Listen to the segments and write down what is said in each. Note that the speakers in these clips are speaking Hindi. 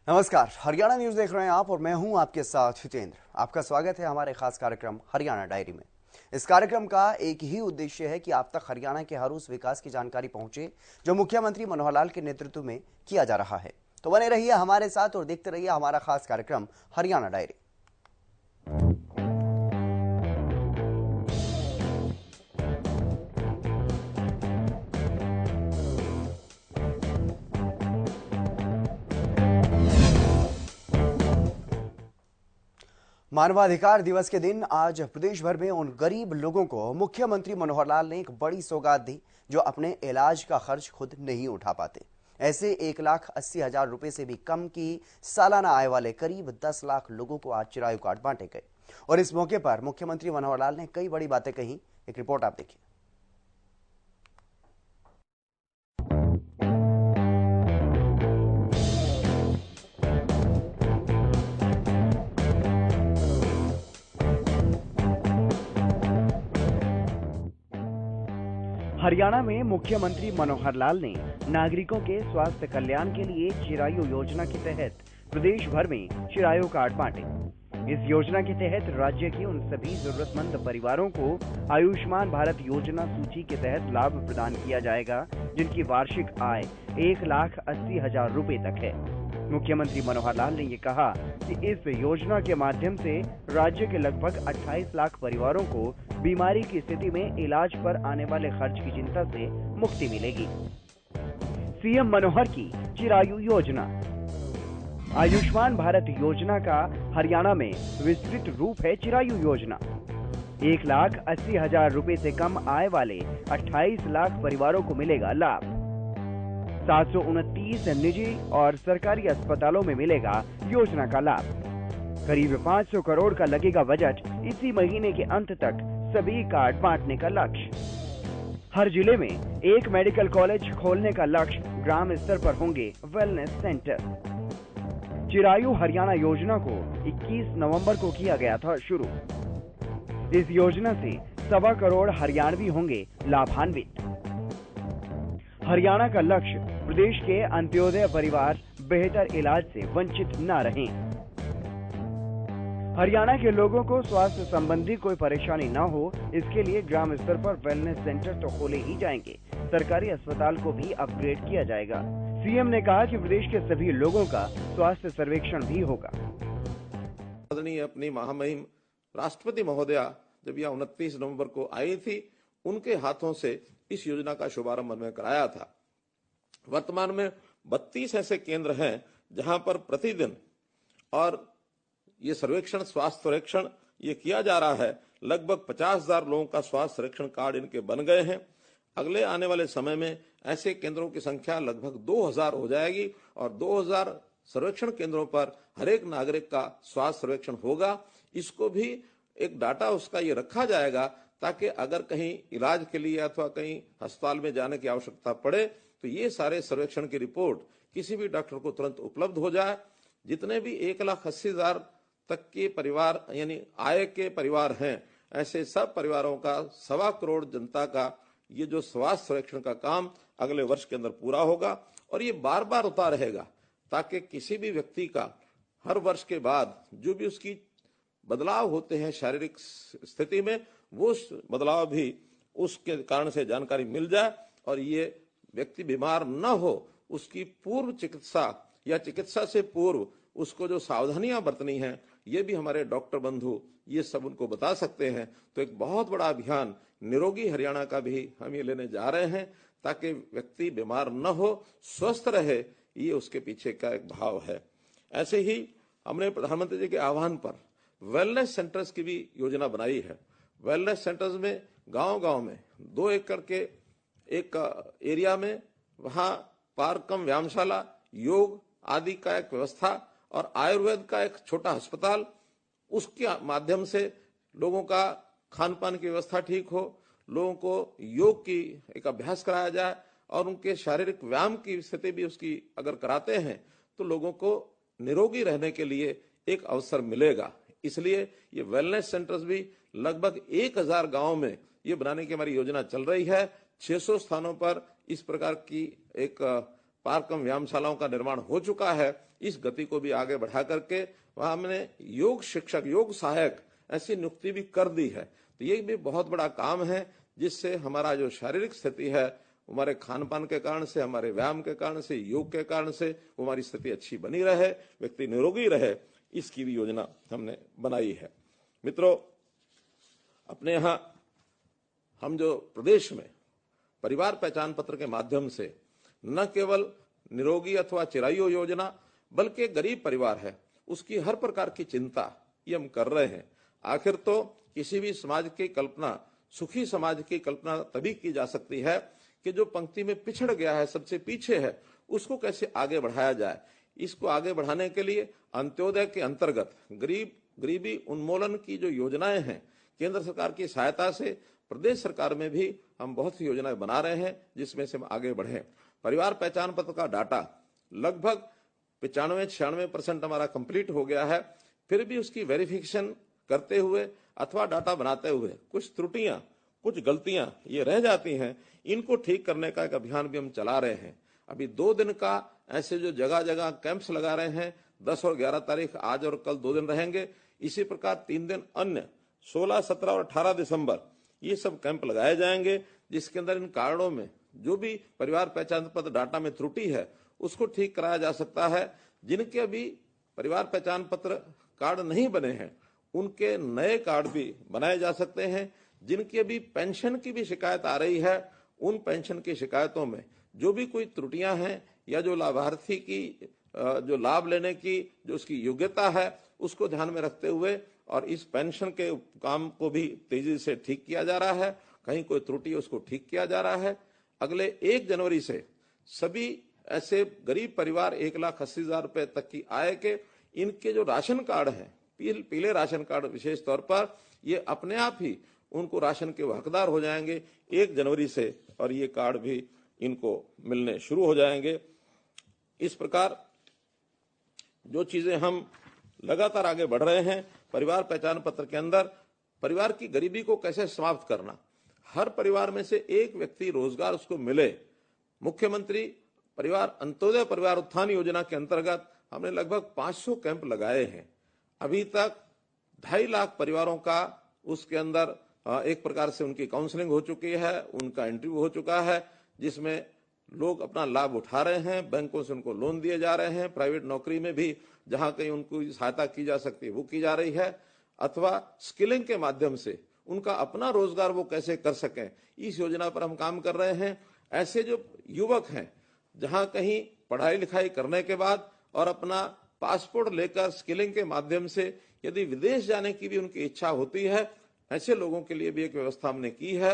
नमस्कार, हरियाणा न्यूज देख रहे हैं आप और मैं हूं आपके साथ हितेंद्र। आपका स्वागत है हमारे खास कार्यक्रम हरियाणा डायरी में। इस कार्यक्रम का एक ही उद्देश्य है कि आप तक हरियाणा के हर उस विकास की जानकारी पहुंचे जो मुख्यमंत्री मनोहर लाल के नेतृत्व में किया जा रहा है। तो बने रहिए हमारे साथ और देखते रहिए हमारा खास कार्यक्रम हरियाणा डायरी। मानवाधिकार दिवस के दिन आज प्रदेश भर में उन गरीब लोगों को मुख्यमंत्री मनोहर लाल ने एक बड़ी सौगात दी जो अपने इलाज का खर्च खुद नहीं उठा पाते। ऐसे 1,80,000 रुपए से भी कम की सालाना आय वाले करीब 10 लाख लोगों को आज चिरायु कार्ड बांटे गए और इस मौके पर मुख्यमंत्री मनोहर लाल ने कई बड़ी बातें कही। एक रिपोर्ट आप देखिए। हरियाणा में मुख्यमंत्री मनोहर लाल ने नागरिकों के स्वास्थ्य कल्याण के लिए चिरायु योजना के तहत प्रदेश भर में चिरायु कार्ड बांटे। इस योजना के तहत राज्य के उन सभी जरूरतमंद परिवारों को आयुष्मान भारत योजना सूची के तहत लाभ प्रदान किया जाएगा जिनकी वार्षिक आय 1,80,000 रुपए तक है। मुख्यमंत्री मनोहर लाल ने ये कहा कि इस योजना के माध्यम से राज्य के लगभग 28 लाख परिवारों को बीमारी की स्थिति में इलाज पर आने वाले खर्च की चिंता से मुक्ति मिलेगी। सीएम मनोहर की चिरायु योजना। आयुष्मान भारत योजना का हरियाणा में विस्तृत रूप है चिरायु योजना। 1,80,000 रुपए से कम आय वाले 28 लाख परिवारों को मिलेगा लाभ। 729 निजी और सरकारी अस्पतालों में मिलेगा योजना का लाभ। करीब 500 करोड़ का लगेगा बजट। इसी महीने के अंत तक सभी कार्ड बांटने का लक्ष्य। हर जिले में एक मेडिकल कॉलेज खोलने का लक्ष्य। ग्राम स्तर पर होंगे वेलनेस सेंटर। चिरायु हरियाणा योजना को 21 नवंबर को किया गया था शुरू। इस योजना से 1.25 करोड़ हरियाणवी होंगे लाभान्वित। हरियाणा का लक्ष्य प्रदेश के अंत्योदय परिवार बेहतर इलाज से वंचित न रहें। हरियाणा के लोगों को स्वास्थ्य संबंधी कोई परेशानी न हो, इसके लिए ग्राम स्तर पर वेलनेस सेंटर तो खोले ही जाएंगे। सरकारी अस्पताल को भी अपग्रेड किया जाएगा। सीएम ने कहा कि प्रदेश के सभी लोगों का स्वास्थ्य सर्वेक्षण भी होगा। आदरणीय अपनी महामहिम राष्ट्रपति महोदया जब यह 29 नवंबर को आई थी, उनके हाथों से इस योजना का शुभारंभ हमने कराया था। वर्तमान में 32 ऐसे केंद्र हैं जहां पर प्रतिदिन और ये सर्वेक्षण, स्वास्थ्य सर्वेक्षण ये किया जा रहा है। लगभग 50,000 लोगों का स्वास्थ्य सर्वेक्षण कार्ड इनके बन गए हैं। अगले आने वाले समय में ऐसे केंद्रों की संख्या लगभग 2,000 हो जाएगी और 2,000 सर्वेक्षण केंद्रों पर हर एक नागरिक का स्वास्थ्य सर्वेक्षण होगा। इसको भी एक डाटा उसका ये रखा जाएगा ताकि अगर कहीं इलाज के लिए अथवा कहीं अस्पताल में जाने की आवश्यकता पड़े तो ये सारे सर्वेक्षण की रिपोर्ट किसी भी डॉक्टर को तुरंत उपलब्ध हो जाए। जितने भी 1,80,000 तक के परिवार यानी आय के परिवार हैं, ऐसे सब परिवारों का 1.25 करोड़ जनता का ये जो स्वास्थ्य सर्वेक्षण का काम अगले वर्ष के अंदर पूरा होगा और ये बार बार होता रहेगा ताकि किसी भी व्यक्ति का हर वर्ष के बाद जो भी उसकी बदलाव होते हैं शारीरिक स्थिति में, वो बदलाव भी उसके कारण से जानकारी मिल जाए और ये व्यक्ति बीमार न हो, उसकी पूर्व चिकित्सा या चिकित्सा से पूर्व उसको जो सावधानियां बरतनी है ये भी हमारे डॉक्टर बंधु ये सब उनको बता सकते हैं। तो एक बहुत बड़ा अभियान निरोगी हरियाणा का भी हम ये लेने जा रहे हैं ताकि व्यक्ति बीमार न हो, स्वस्थ रहे, ये उसके पीछे का एक भाव है। ऐसे ही हमने प्रधानमंत्री जी के आह्वान पर वेलनेस सेंटर्स की भी योजना बनाई है। वेलनेस सेंटर्स में गांव-गांव में 2 एकड़ के एक एरिया में वहां पार्क कम व्यायामशाला, योग आदि का एक व्यवस्था और आयुर्वेद का एक छोटा अस्पताल, उसके माध्यम से लोगों का खान पान की व्यवस्था ठीक हो, लोगों को योग की एक अभ्यास कराया जाए और उनके शारीरिक व्यायाम की स्थिति भी उसकी अगर कराते हैं तो लोगों को निरोगी रहने के लिए एक अवसर मिलेगा। इसलिए ये वेलनेस सेंटर्स भी लगभग 1,000 गांव में ये बनाने की हमारी योजना चल रही है। 600 स्थानों पर इस प्रकार की एक पार्क एवं व्यायामशालाओं का निर्माण हो चुका है। इस गति को भी आगे बढ़ा करके वहां हमने योग शिक्षक, योग सहायक ऐसी नियुक्ति भी कर दी है। तो ये भी बहुत बड़ा काम है, जिससे हमारा जो शारीरिक स्थिति है, हमारे खान पान के कारण से, हमारे व्यायाम के कारण से, योग के कारण से हमारी स्थिति अच्छी बनी रहे, व्यक्ति निरोगी रहे, इसकी भी योजना हमने बनाई है। मित्रों, अपने यहाँ हम जो प्रदेश में परिवार पहचान पत्र के माध्यम से न केवल निरोगी अथवा चिरायु योजना, बल्कि गरीब परिवार है उसकी हर प्रकार की चिंता ये हम कर रहे हैं। आखिर तो किसी भी समाज की कल्पना, सुखी समाज की कल्पना तभी की जा सकती है कि जो पंक्ति में पिछड़ गया है, सबसे पीछे है, उसको कैसे आगे बढ़ाया जाए। इसको आगे बढ़ाने के लिए अंत्योदय के अंतर्गत गरीबी उन्मूलन की जो योजनाएं हैं, केंद्र सरकार की सहायता से प्रदेश सरकार में भी हम बहुत सी योजनाएं बना रहे हैं, जिसमें से हम आगे बढ़े। परिवार पहचान पत्र का डाटा लगभग 95-96% हमारा कंप्लीट हो गया है। फिर भी उसकी वेरिफिकेशन करते हुए अथवा डाटा बनाते हुए कुछ त्रुटियां, कुछ गलतियां ये रह जाती हैं। इनको ठीक करने का एक अभियान भी हम चला रहे हैं। अभी 2 दिन का ऐसे जो जगह जगह कैंप्स लगा रहे हैं, 10 और 11 तारीख, आज और कल 2 दिन रहेंगे। इसी प्रकार 3 दिन अन्य 16, 17 और 18 दिसंबर ये सब कैंप लगाए जाएंगे, जिसके अंदर इन कारणों में जो भी परिवार पहचान पत्र डाटा में त्रुटि है उसको ठीक कराया जा सकता है। जिनके अभी परिवार पहचान पत्र कार्ड नहीं बने हैं, उनके नए कार्ड भी बनाए जा सकते हैं। जिनकी अभी पेंशन की भी शिकायत आ रही है, उन पेंशन की शिकायतों में जो भी कोई त्रुटियां हैं या जो लाभार्थी की जो लाभ लेने की जो उसकी योग्यता है, उसको ध्यान में रखते हुए और इस पेंशन के काम को भी तेजी से ठीक किया जा रहा है। कहीं कोई त्रुटि उसको ठीक किया जा रहा है। अगले 1 जनवरी से सभी ऐसे गरीब परिवार 1,80,000 रुपए तक की आय के इनके जो राशन कार्ड हैं, पीले राशन कार्ड विशेष तौर पर, ये अपने आप ही उनको राशन के हकदार हो जाएंगे 1 जनवरी से, और ये कार्ड भी इनको मिलने शुरू हो जाएंगे। इस प्रकार जो चीजें हम लगातार आगे बढ़ रहे हैं परिवार पहचान पत्र के अंदर, परिवार की गरीबी को कैसे समाप्त करना, हर परिवार में से एक व्यक्ति रोजगार उसको मिले। मुख्यमंत्री परिवार अंत्योदय परिवार उत्थान योजना के अंतर्गत हमने लगभग 500 कैंप लगाए हैं। अभी तक 2.5 लाख परिवारों का उसके अंदर एक प्रकार से उनकी काउंसलिंग हो चुकी है, उनका इंटरव्यू हो चुका है, जिसमें लोग अपना लाभ उठा रहे हैं। बैंकों से उनको लोन दिए जा रहे हैं। प्राइवेट नौकरी में भी जहां कहीं उनको सहायता की जा सकती है वो की जा रही है, अथवा स्किलिंग के माध्यम से उनका अपना रोजगार वो कैसे कर सकें, इस योजना पर हम काम कर रहे हैं। ऐसे जो युवक हैं जहां कहीं पढ़ाई लिखाई करने के बाद और अपना पासपोर्ट लेकर स्किलिंग के माध्यम से यदि विदेश जाने की भी उनकी इच्छा होती है, ऐसे लोगों के लिए भी एक व्यवस्था हमने की है।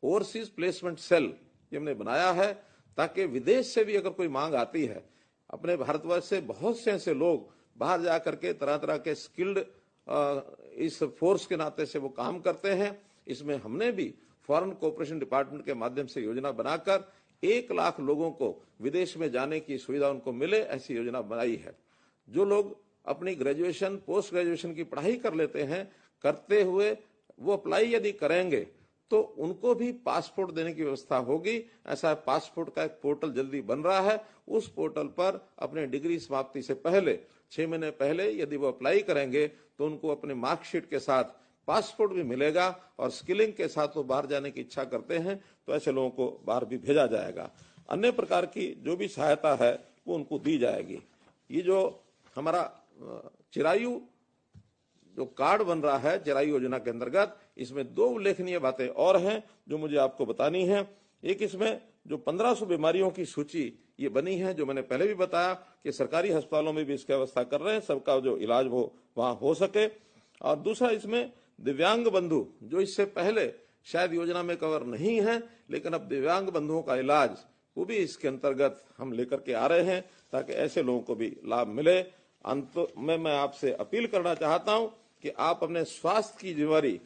ओवरसीज प्लेसमेंट सेल ये हमने बनाया है, ताकि विदेश से भी अगर कोई मांग आती है, अपने भारतवर्ष से बहुत से ऐसे लोग बाहर जाकर के तरह तरह के स्किल्ड इस फोर्स के नाते से वो काम करते हैं। इसमें हमने भी फॉरेन कोऑपरेशन डिपार्टमेंट के माध्यम से योजना बनाकर 1 लाख लोगों को विदेश में जाने की सुविधा उनको मिले, ऐसी योजना बनाई है। जो लोग अपनी ग्रेजुएशन, पोस्ट ग्रेजुएशन की पढ़ाई कर लेते हैं, करते हुए वो अप्लाई यदि करेंगे तो उनको भी पासपोर्ट देने की व्यवस्था होगी। ऐसा पासपोर्ट का एक पोर्टल जल्दी बन रहा है। उस पोर्टल पर अपने डिग्री समाप्ति से पहले 6 महीने पहले यदि वो अप्लाई करेंगे तो उनको अपने मार्कशीट के साथ पासपोर्ट भी मिलेगा, और स्किलिंग के साथ वो बाहर जाने की इच्छा करते हैं तो ऐसे लोगों को बाहर भी भेजा जाएगा। अन्य प्रकार की जो भी सहायता है वो उनको दी जाएगी। ये जो हमारा चिरायु जो कार्ड बन रहा है चिरायु योजना के अंतर्गत, इसमें 2 उल्लेखनीय बातें और हैं जो मुझे आपको बतानी है। एक, इसमें जो 1500 बीमारियों की सूची ये बनी है, जो मैंने पहले भी बताया कि सरकारी अस्पतालों में भी इसकी व्यवस्था कर रहे हैं, सबका जो इलाज वो वहां हो सके। और दूसरा, इसमें दिव्यांग बंधु जो इससे पहले शायद योजना में कवर नहीं है, लेकिन अब दिव्यांग बंधुओं का इलाज वो भी इसके अंतर्गत हम लेकर के आ रहे हैं, ताकि ऐसे लोगों को भी लाभ मिले। अंत में मैं आपसे अपील करना चाहता हूं कि आप अपने स्वास्थ्य की जिम्मेदारी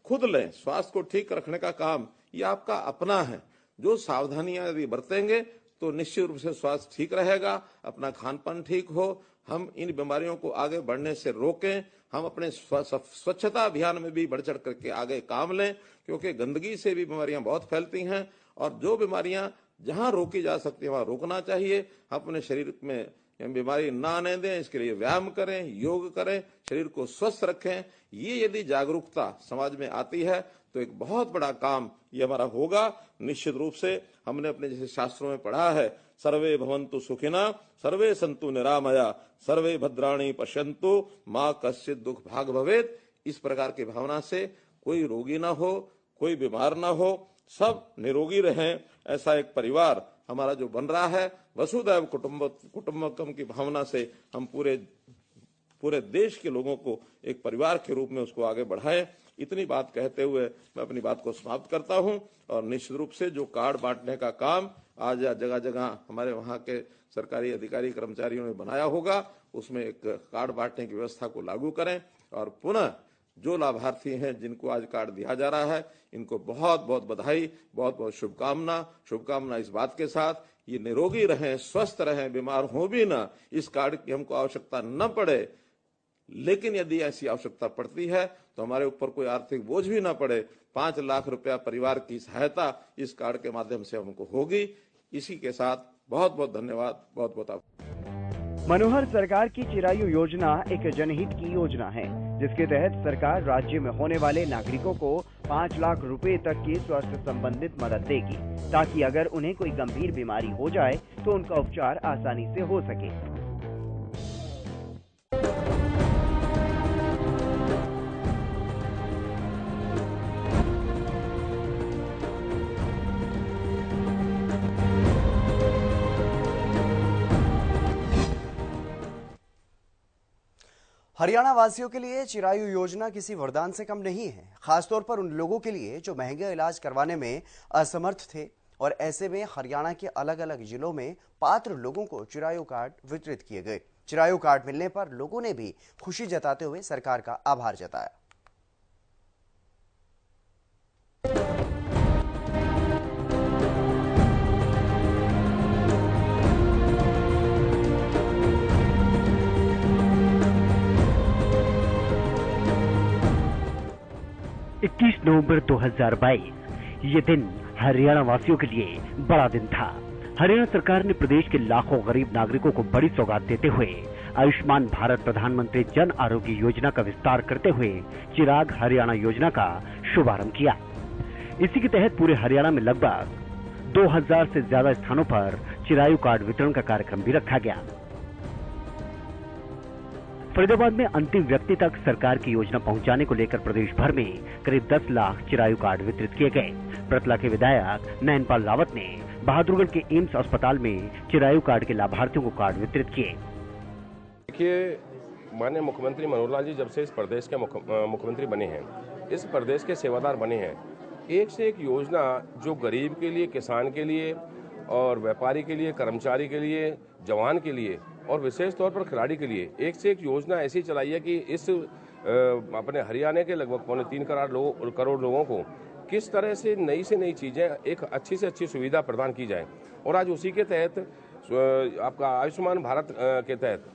खुद लें। स्वास्थ्य को ठीक रखने का काम ये आपका अपना है। जो सावधानियां यदि बरतेंगे तो निश्चित रूप से स्वास्थ्य ठीक रहेगा, अपना खान पान ठीक हो, हम इन बीमारियों को आगे बढ़ने से रोकें। हम अपने स्वच्छता अभियान में भी बढ़ चढ़ करके आगे काम लें, क्योंकि गंदगी से भी बीमारियां बहुत फैलती हैं, और जो बीमारियां जहां रोकी जा सकती है वहां रोकना चाहिए। अपने शरीर में बीमारी ना आने दें, इसके लिए व्यायाम करें, योग करें, शरीर को स्वस्थ रखें। ये यदि जागरूकता समाज में आती है तो एक बहुत बड़ा काम ये हमारा होगा। निश्चित रूप से हमने अपने जैसे शास्त्रों में पढ़ा है, सर्वे भवन्तु सुखिना सर्वे सन्तु निरामया सर्वे भद्राणि पश्यन्तु मां कश्चित् दुख भाग भवेत्। इस प्रकार की भावना से कोई रोगी ना हो, कोई बीमार ना हो, सब निरोगी रहें, ऐसा एक परिवार हमारा जो बन रहा है, वसुधैव कुटुंबकम की भावना से हम पूरे देश के लोगों को एक परिवार के रूप में उसको आगे बढ़ाएं। इतनी बात कहते हुए मैं अपनी बात को समाप्त करता हूं। और निश्चित रूप से जो कार्ड बांटने का काम आज जगह जगह हमारे वहां के सरकारी अधिकारी कर्मचारियों ने बनाया होगा, उसमें एक कार्ड बांटने की व्यवस्था को लागू करें। और पुनः जो लाभार्थी हैं जिनको आज कार्ड दिया जा रहा है, इनको बहुत बहुत बधाई, बहुत बहुत शुभकामना इस बात के साथ ये निरोगी रहें, स्वस्थ रहें, बीमार हो भी ना, इस कार्ड की हमको आवश्यकता न पड़े। लेकिन यदि ऐसी आवश्यकता पड़ती है तो हमारे ऊपर कोई आर्थिक बोझ भी ना पड़े। 5 लाख रुपया परिवार की सहायता इस कार्ड के माध्यम से हमको होगी। इसी के साथ बहुत बहुत धन्यवाद, बहुत बहुत आभार। मनोहर सरकार की चिरायु योजना एक जनहित की योजना है, जिसके तहत सरकार राज्य में होने वाले नागरिकों को 5 लाख रुपए तक की स्वास्थ्य संबंधित मदद देगी, ताकि अगर उन्हें कोई गंभीर बीमारी हो जाए तो उनका उपचार आसानी से हो सके। हरियाणा वासियों के लिए चिरायु योजना किसी वरदान से कम नहीं है, खासतौर पर उन लोगों के लिए जो महंगे इलाज करवाने में असमर्थ थे। और ऐसे में हरियाणा के अलग अलग जिलों में पात्र लोगों को चिरायु कार्ड वितरित किए गए। चिरायु कार्ड मिलने पर लोगों ने भी खुशी जताते हुए सरकार का आभार जताया। नवंबर 2022 ये दिन हरियाणा वासियों के लिए बड़ा दिन था। हरियाणा सरकार ने प्रदेश के लाखों गरीब नागरिकों को बड़ी सौगात देते हुए आयुष्मान भारत प्रधानमंत्री जन आरोग्य योजना का विस्तार करते हुए चिराग हरियाणा योजना का शुभारंभ किया। इसी के तहत पूरे हरियाणा में लगभग 2000 से ज्यादा स्थानों पर चिरायु कार्ड वितरण का कार्यक्रम भी रखा गया। फरीदाबाद में अंतिम व्यक्ति तक सरकार की योजना पहुंचाने को लेकर प्रदेश भर में करीब 10 लाख चिरायु कार्ड वितरित किए गए। प्रतला के विधायक नयनपाल रावत ने बहादुरगढ़ के एम्स अस्पताल में चिरायु कार्ड के लाभार्थियों को कार्ड वितरित किए। देखिए, माननीय मुख्यमंत्री मनोहर लाल जी जब से इस प्रदेश के मुख्यमंत्री बने हैं, इस प्रदेश के सेवादार बने हैं, एक से एक योजना जो गरीब के लिए, किसान के लिए और व्यापारी के लिए, कर्मचारी के लिए, जवान के लिए और विशेष तौर पर खिलाड़ी के लिए एक से एक योजना ऐसी चलाई है कि इस अपने हरियाणा के लगभग 3.25 करोड़ लोगों को किस तरह से नई चीज़ें, एक अच्छी से अच्छी सुविधा प्रदान की जाए। और आज उसी के तहत आपका आयुष्मान भारत के तहत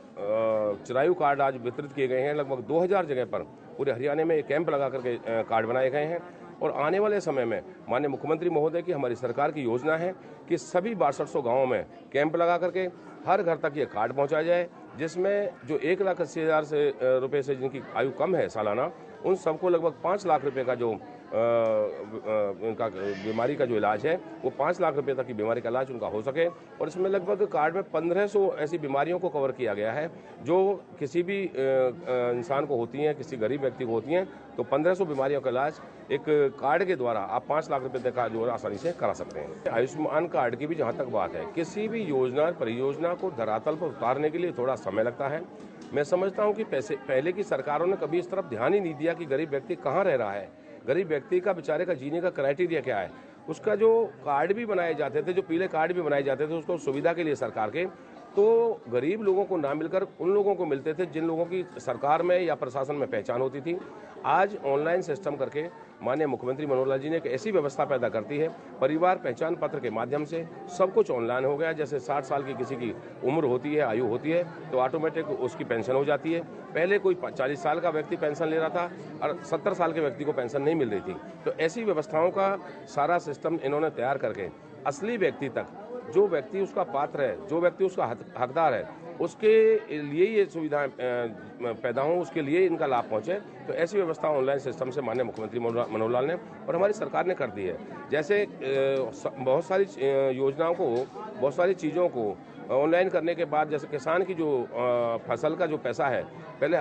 चिरायु कार्ड आज वितरित किए गए हैं। लगभग 2000 जगह पर पूरे हरियाणा में एक कैंप लगा करके कार्ड बनाए गए हैं। और आने वाले समय में माननीय मुख्यमंत्री महोदय की, हमारी सरकार की योजना है कि सभी 6200 गाँवों में कैंप लगा करके हर घर तक ये कार्ड पहुंचाया जाए, जिसमें जो 1,80,000 रुपये से जिनकी आयु कम है सालाना, उन सबको लगभग 5 लाख रुपए का जो उनका बीमारी का जो इलाज है वो 5 लाख रुपए तक की बीमारी का इलाज उनका हो सके। और इसमें लगभग कार्ड में 1500 ऐसी बीमारियों को कवर किया गया है जो किसी भी इंसान को होती हैं, किसी गरीब व्यक्ति को होती हैं। तो 1500 बीमारियों का इलाज एक कार्ड के द्वारा आप 5 लाख रुपए तक का जो आसानी से करा सकते हैं। आयुष्मान कार्ड की भी जहाँ तक बात है, किसी भी योजना परियोजना को धरातल पर उतारने के लिए थोड़ा समय लगता है। मैं समझता हूँ कि पहले की सरकारों ने कभी इस तरफ ध्यान ही नहीं दिया कि गरीब व्यक्ति कहाँ रह रहा है, गरीब व्यक्ति का बेचारे का जीने का क्राइटेरिया क्या है। उसका जो कार्ड भी बनाए जाते थे, जो पीले कार्ड भी बनाए जाते थे, उसको सुविधा के लिए सरकार के, तो गरीब लोगों को ना मिलकर उन लोगों को मिलते थे जिन लोगों की सरकार में या प्रशासन में पहचान होती थी। आज ऑनलाइन सिस्टम करके माननीय मुख्यमंत्री मनोहर लाल जी ने एक ऐसी व्यवस्था पैदा करती है, परिवार पहचान पत्र के माध्यम से सब कुछ ऑनलाइन हो गया। जैसे 60 साल की किसी की उम्र होती है, आयु होती है, तो ऑटोमेटिक उसकी पेंशन हो जाती है। पहले कोई 40 साल का व्यक्ति पेंशन ले रहा था और 70 साल के व्यक्ति को पेंशन नहीं मिल रही थी। तो ऐसी व्यवस्थाओं का सारा सिस्टम इन्होंने तैयार करके असली व्यक्ति तक, जो व्यक्ति उसका पात्र है, जो व्यक्ति उसका हकदार है, उसके लिए ये सुविधाएं पैदा हों, उसके लिए इनका लाभ पहुंचे। तो ऐसी व्यवस्था ऑनलाइन सिस्टम से माननीय मुख्यमंत्री मनोहर लाल ने और हमारी सरकार ने कर दी है। जैसे बहुत सारी योजनाओं को, बहुत सारी चीज़ों को ऑनलाइन करने के बाद, जैसे किसान की जो फसल का जो पैसा है, पहले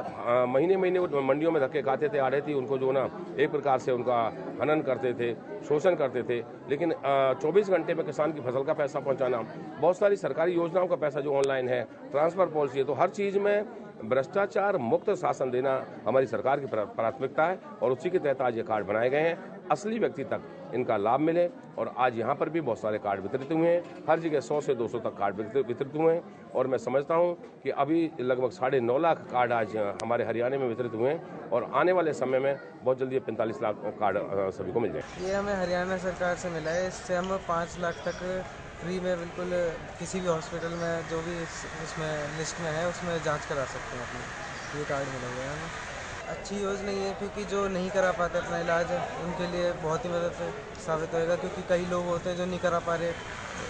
महीने महीने मंडियों में धक्के खाते थे, आ रही थी उनको जो ना एक प्रकार से उनका हनन करते थे, शोषण करते थे, लेकिन 24 घंटे में किसान की फसल का पैसा पहुंचाना, बहुत सारी सरकारी योजनाओं का पैसा जो ऑनलाइन है, ट्रांसफर पॉलिसी है, तो हर चीज़ में भ्रष्टाचार मुक्त शासन देना हमारी सरकार की प्राथमिकता है और उसी के तहत आज ये कार्ड बनाए गए हैं, असली व्यक्ति तक इनका लाभ मिले। और आज यहाँ पर भी बहुत सारे कार्ड वितरित हुए हैं, हर जगह 100 से 200 तक कार्ड वितरित हुए हैं और मैं समझता हूँ कि अभी लगभग 9.5 लाख कार्ड आज हमारे हरियाणा में वितरित हुए हैं और आने वाले समय में बहुत जल्दी 45 लाख कार्ड सभी को मिल जाएंगे। ये हमें हरियाणा सरकार से मिला है, इससे हम 5 लाख तक फ्री में बिल्कुल किसी भी हॉस्पिटल में जो भी इसमें लिस्ट में है उसमें जांच करा सकते हैं अपनी। ये कार्ड मिला हुआ है हमें। अच्छी योजना ये है क्योंकि जो नहीं करा पाते अपना इलाज, उनके लिए बहुत ही मदद साबित होएगा, क्योंकि कई लोग होते हैं जो नहीं करा पा रहे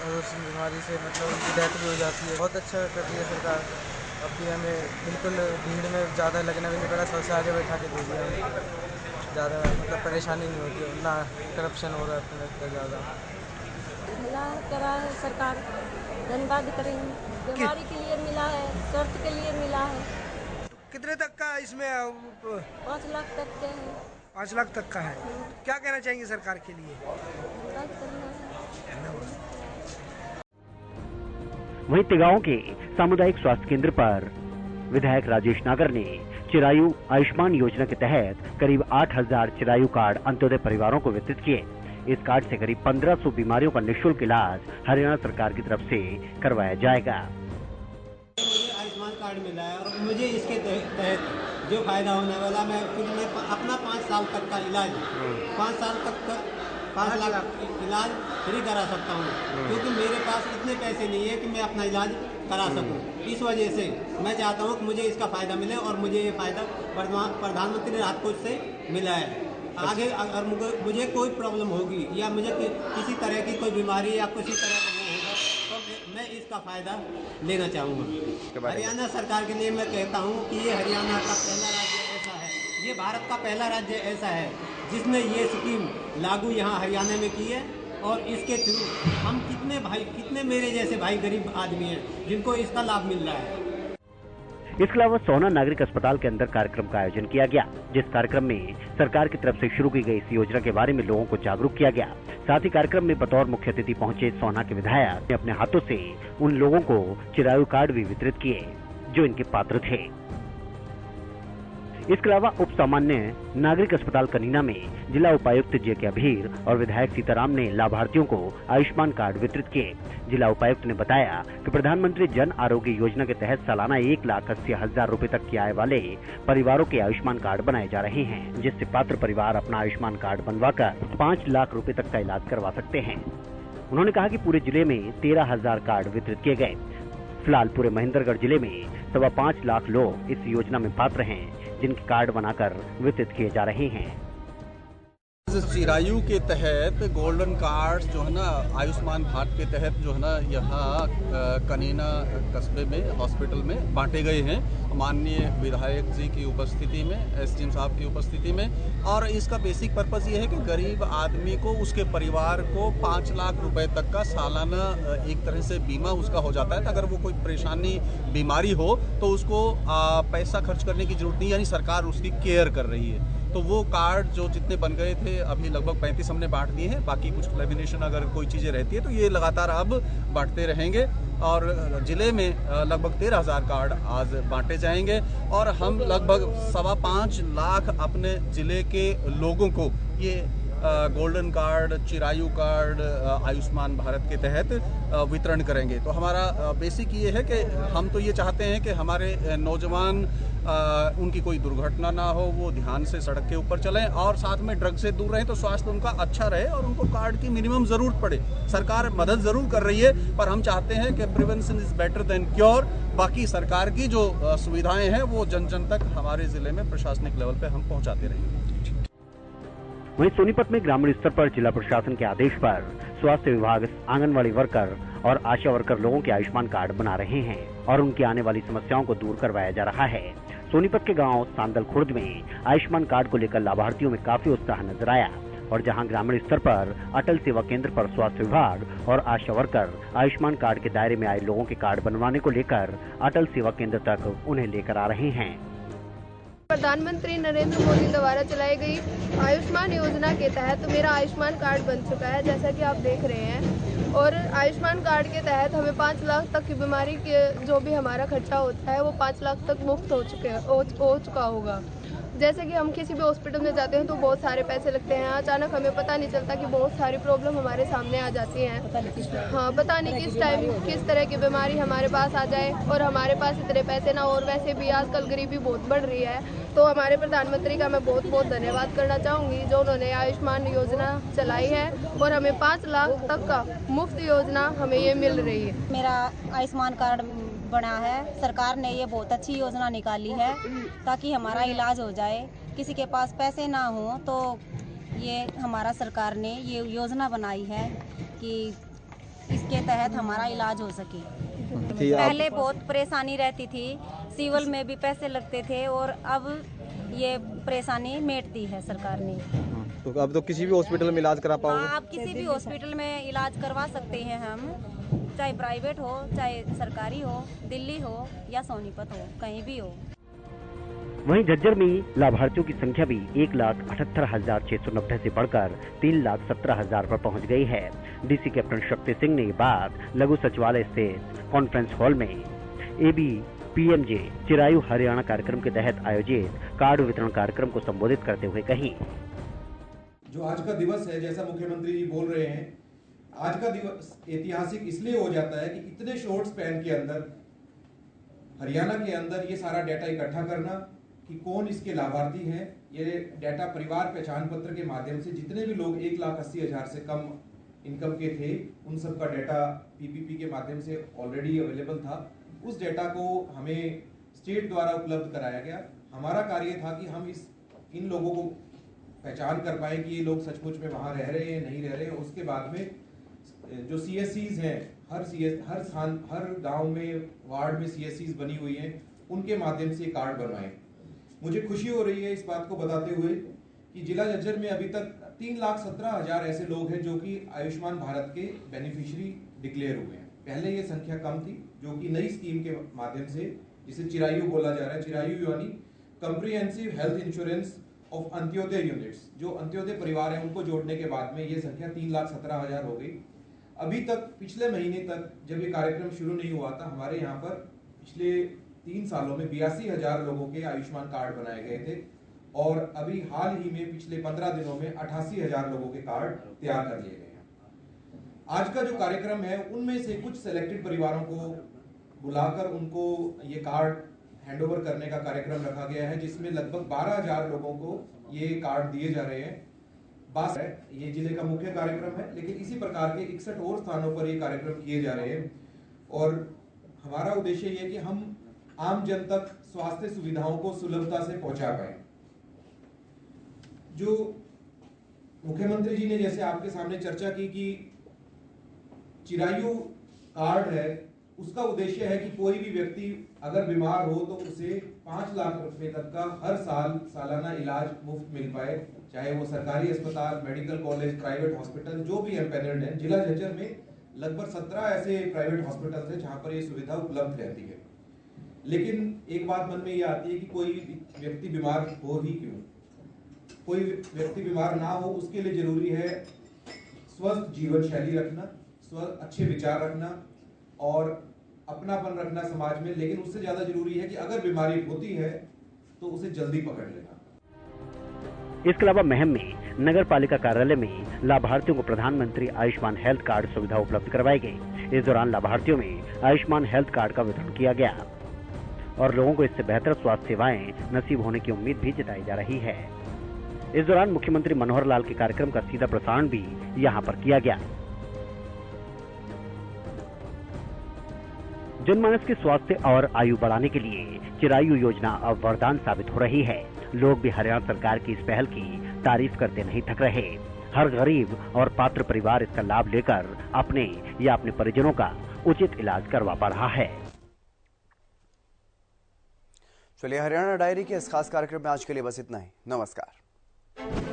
और उस बीमारी से मतलब उनकी डेथ भी हो जाती है। बहुत अच्छा कर रही है सरकार। अब भी हमें बिल्कुल भीड़ में ज़्यादा लगना भी नहीं पड़ा, सबसे आगे बैठा के दे दिया हमें, ज़्यादा मतलब परेशानी नहीं होती है, ना करप्शन हो रहा है इतना ज़्यादा। मिला करा है सरकार, धन्यवाद करेंगे। बीमारी के लिए मिला है, स्वास्थ्य के लिए मिला है। कितने तक का इसमें 5 लाख तक के हैं। 5 लाख तक का है। क्या कहना चाहेंगे सरकार के लिए? वहीं तिगांव के सामुदायिक स्वास्थ्य केंद्र पर विधायक राजेश नागर ने चिरायु आयुष्मान योजना के तहत करीब 8,000 चिरायु कार्ड अंत्योदय परिवारों को वितरित किए। इस कार्ड से करीब 1500 बीमारियों का निःशुल्क इलाज हरियाणा सरकार की तरफ से करवाया जाएगा। मुझे आयुष्मान कार्ड मिला है और मुझे इसके तहत जो फायदा होने वाला, मैं अपना 5 साल तक का इलाज 5 साल तक का 5 लाख इलाज फ्री करा सकता हूँ, क्योंकि मेरे पास इतने पैसे नहीं है कि मैं अपना इलाज करा सकूँ। इस वजह से मैं चाहता हूँ कि मुझे इसका फ़ायदा मिले और मुझे ये फ़ायदा प्रधानमंत्री राहत कोष से मिला है। आगे अगर मुझे कोई प्रॉब्लम होगी या मुझे किसी तरह की कोई बीमारी या किसी तरह का वो होगा तो मैं इसका फ़ायदा लेना चाहूँगा। हरियाणा सरकार के लिए मैं कहता हूँ कि ये हरियाणा का पहला राज्य ऐसा है, ये भारत का पहला राज्य ऐसा है जिसने ये स्कीम लागू यहाँ हरियाणा में की है और इसके थ्रू हम कितने मेरे जैसे भाई गरीब आदमी हैं जिनको इसका लाभ मिल रहा है। इसके अलावा सोहना नागरिक अस्पताल के अंदर कार्यक्रम का आयोजन किया गया, जिस कार्यक्रम में सरकार की तरफ से शुरू की गई इस योजना के बारे में लोगों को जागरूक किया गया। साथ ही कार्यक्रम में बतौर मुख्य अतिथि पहुंचे सोहना के विधायक ने अपने हाथों से उन लोगों को चिरायु कार्ड भी वितरित किए जो इनके पात्र थे। इसके अलावा उप सामान्य नागरिक अस्पताल कनीना में जिला उपायुक्त जे.के. अभीर और विधायक सीताराम ने लाभार्थियों को आयुष्मान कार्ड वितरित किए। जिला उपायुक्त ने बताया कि प्रधानमंत्री जन आरोग्य योजना के तहत सालाना 1,80,000 रुपए तक की आय वाले परिवारों के आयुष्मान कार्ड बनाए जा रहे हैं, जिससे पात्र परिवार अपना आयुष्मान कार्ड बनवाकर 5 लाख रुपए तक का इलाज करवा सकते हैं। उन्होंने कहा कि पूरे जिले में 13,000 कार्ड वितरित किए गए। फिलहाल पूरे महेंद्रगढ़ जिले में 5.25 लाख लोग इस योजना में पात्र हैं, जिनके कार्ड बनाकर वितरित किए जा रहे हैं। चिरायु के तहत गोल्डन कार्ड जो है ना, आयुष्मान भारत के तहत जो है ना, यहाँ कनीना कस्बे में हॉस्पिटल में बांटे गए हैं माननीय विधायक जी की उपस्थिति में, एसडीएम साहब की उपस्थिति में। और इसका बेसिक पर्पस ये है कि गरीब आदमी को, उसके परिवार को 5 लाख रुपए तक का सालाना एक तरह से बीमा उसका हो जाता है। तो अगर वो कोई परेशानी बीमारी हो तो उसको पैसा खर्च करने की जरूरत नहीं, यानी सरकार उसकी केयर कर रही है। तो वो कार्ड जो जितने बन गए थे अभी लगभग 35 हमने बांट दिए हैं, बाकी कुछ लेमिनेशन अगर कोई चीज़ें रहती है तो ये लगातार अब बांटते रहेंगे। और जिले में लगभग 13,000 कार्ड आज बांटे जाएंगे और हम लगभग 5.25 लाख अपने जिले के लोगों को ये golden card, Chirayu card Ayushman Bharat के तहत वितरण करेंगे। तो हमारा बेसिक ये है कि हम तो ये चाहते हैं कि हमारे नौजवान उनकी कोई दुर्घटना ना हो, वो ध्यान से सड़क के ऊपर चलें और साथ में ड्रग से दूर रहें तो स्वास्थ्य उनका अच्छा रहे और उनको कार्ड की मिनिमम ज़रूरत पड़े। सरकार मदद ज़रूर कर रही है, पर हम चाहते हैं कि prevention is better than cure. बाकी सरकार की जो सुविधाएं हैं वो जन जन तक हमारे ज़िले में प्रशासनिक लेवल पे हम पहुंचाते रहेंगे। वहीं सोनीपत में ग्रामीण स्तर पर जिला प्रशासन के आदेश पर स्वास्थ्य विभाग आंगनवाड़ी वर्कर और आशा वर्कर लोगों के आयुष्मान कार्ड बना रहे हैं और उनकी आने वाली समस्याओं को दूर करवाया जा रहा है। सोनीपत के गांव सांदल खुर्द में आयुष्मान कार्ड को लेकर लाभार्थियों में काफी उत्साह नजर आया और जहां ग्रामीण स्तर पर अटल सेवा केंद्र पर स्वास्थ्य विभाग और आशा वर्कर आयुष्मान कार्ड के दायरे में आए लोगों के कार्ड बनवाने को लेकर अटल सेवा केंद्र तक उन्हें लेकर आ रहे हैं। प्रधानमंत्री नरेंद्र मोदी द्वारा चलाई गई आयुष्मान योजना के तहत मेरा आयुष्मान कार्ड बन चुका है, जैसा कि आप देख रहे हैं। और आयुष्मान कार्ड के तहत हमें 5 लाख तक की बीमारी के जो भी हमारा खर्चा होता है वो 5 लाख तक मुफ्त हो चुका होगा। जैसे कि हम किसी भी हॉस्पिटल में जाते हैं तो बहुत सारे पैसे लगते हैं, अचानक हमें पता नहीं चलता कि बहुत सारी प्रॉब्लम हमारे सामने आ जाती हैं। हाँ, पता नहीं किस टाइम किस तरह की बीमारी हमारे पास आ जाए और हमारे पास इतने पैसे ना, और वैसे भी आजकल गरीबी बहुत बढ़ रही है। तो हमारे प्रधानमंत्री का मैं बहुत बहुत धन्यवाद करना चाहूँगी जो उन्होंने आयुष्मान योजना चलाई है और हमें 5 लाख तक का मुफ्त योजना हमें ये मिल रही है। मेरा आयुष्मान कार्ड बना है, सरकार ने ये बहुत अच्छी योजना निकाली है ताकि हमारा इलाज हो जाए। किसी के पास पैसे ना हो तो ये हमारा सरकार ने ये योजना बनाई है कि इसके तहत हमारा इलाज हो सके। पहले बहुत परेशानी रहती थी, सिविल में भी पैसे लगते थे और अब ये परेशानी मेट दी है सरकार ने। तो अब तो किसी भी हॉस्पिटल में इलाज करा पाओगे? हाँ, आप किसी भी हॉस्पिटल में इलाज करवा सकते हैं हम, चाहे प्राइवेट हो चाहे सरकारी हो, दिल्ली हो या सोनीपत हो, कहीं भी हो। वहीं झज्जर में लाभार्थियों की संख्या भी 1,78,690 से बढ़कर 3,17,000 पर पहुंच गई है। डीसी कैप्टन शक्ति सिंह ने ये बात लघु सचिवालय स्थित कॉन्फ्रेंस हॉल में ABPMJ चिरायु हरियाणा कार्यक्रम के तहत आयोजित कार्ड वितरण कार्यक्रम को संबोधित करते हुए कही। जो आज का दिवस है, जैसा मुख्यमंत्री जी बोल रहे हैं, आज का दिवस ऐतिहासिक इसलिए हो जाता है कि इतने शॉर्ट स्पैन के अंदर हरियाणा के अंदर ये सारा डाटा इकट्ठा करना कि कौन इसके लाभार्थी हैं, ये डाटा परिवार पहचान पत्र के माध्यम से जितने भी लोग 1,80,000 से कम इनकम के थे उन सब का डाटा PPP के माध्यम से ऑलरेडी अवेलेबल था। उस डाटा को हमें स्टेट द्वारा उपलब्ध कराया गया। हमारा कार्य था कि हम इन लोगों को पहचान कर पाए कि ये लोग सचमुच में वहाँ रह रहे हैं नहीं रह रहे हैं। उसके बाद में जो CSCs हैं, हर गांव में वार्ड में CSCs बनी हुई हैं, उनके माध्यम से कार्ड बनवाए। मुझे खुशी हो रही है इस बात को बताते हुए कि जिला झज्जर में अभी तक 3,17,000 ऐसे लोग हैं जो कि आयुष्मान भारत के बेनिफिशियरी डिक्लेयर हुए हैं। पहले ये संख्या कम थी, जो कि नई स्कीम के माध्यम से, जिसे चिरायु बोला जा रहा है, चिरायु यानी comprehensive health insurance of Antyodaya units, जो अंत्योदय परिवार है उनको जोड़ने के बाद में ये संख्या 3,17,000 हो गई। अभी तक पिछले महीने तक जब ये कार्यक्रम शुरू नहीं हुआ था, हमारे यहाँ पर पिछले 3 सालों में 82,000 लोगों के आयुष्मान कार्ड बनाए गए थे और अभी हाल ही में पिछले 15 दिनों में 88,000 लोगों के कार्ड तैयार कर लिए गए हैं। आज का जो कार्यक्रम है उनमें से कुछ सिलेक्टेड परिवारों को बुलाकर उनको ये कार्ड हैंडओवर करने का कार्यक्रम रखा गया है, जिसमें लगभग 12,000 लोगों को ये कार्ड दिए जा रहे हैं। ये जिले का मुख्य कार्यक्रम है, लेकिन इसी प्रकार के 61 और स्थानों पर ये कार्यक्रम किए जा रहे हैं और हमारा उद्देश्य ये है कि हम आम जन तक स्वास्थ्य सुविधाओं को सुलभता से पहुंचा पाए। जो मुख्यमंत्री जी ने जैसे आपके सामने चर्चा की कि चिरायु कार्ड है, उसका उद्देश्य है कि कोई भी व्यक्ति अगर बीमार हो तो उसे 5 लाख रुपए तक का हर सालाना इलाज मुफ्त मिल पाए, चाहे वो सरकारी अस्पताल, मेडिकल कॉलेज, प्राइवेट हॉस्पिटल जो भी एम्पैनल्ड है। जिला झज्जर में लगभग 17 ऐसे प्राइवेट हॉस्पिटल है जहां पर ये सुविधा उपलब्ध रहती है। लेकिन एक बात मन में ये आती है कि कोई व्यक्ति बीमार हो ही क्यों? कोई व्यक्ति बीमार ना हो उसके लिए जरूरी है स्वस्थ जीवन शैली रखना, अच्छे विचार रखना और अपनापन रखना समाज में। लेकिन उससे ज्यादा जरूरी है कि अगर बीमारी होती है तो उसे जल्दी पकड़ लेना। इसके अलावा महम में नगर पालिका कार्यालय में लाभार्थियों को प्रधानमंत्री आयुष्मान हेल्थ कार्ड सुविधा उपलब्ध करवाई गई। इस दौरान लाभार्थियों में आयुष्मान हेल्थ कार्ड का वितरण किया गया और लोगों को इससे बेहतर स्वास्थ्य सेवाएं नसीब होने की उम्मीद भी जताई जा रही है। इस दौरान मुख्यमंत्री मनोहर लाल के कार्यक्रम का सीधा प्रसारण भी यहां पर किया गया। जनमानस के स्वास्थ्य और आयु बढ़ाने के लिए चिरायु योजना अब वरदान साबित हो रही है। लोग भी हरियाणा सरकार की इस पहल की तारीफ करते नहीं थक रहे। हर गरीब और पात्र परिवार इसका लाभ लेकर अपने या अपने परिजनों का उचित इलाज करवा पा रहा है। चलिए, हरियाणा डायरी के इस खास कार्यक्रम में आज के लिए बस इतना ही। नमस्कार।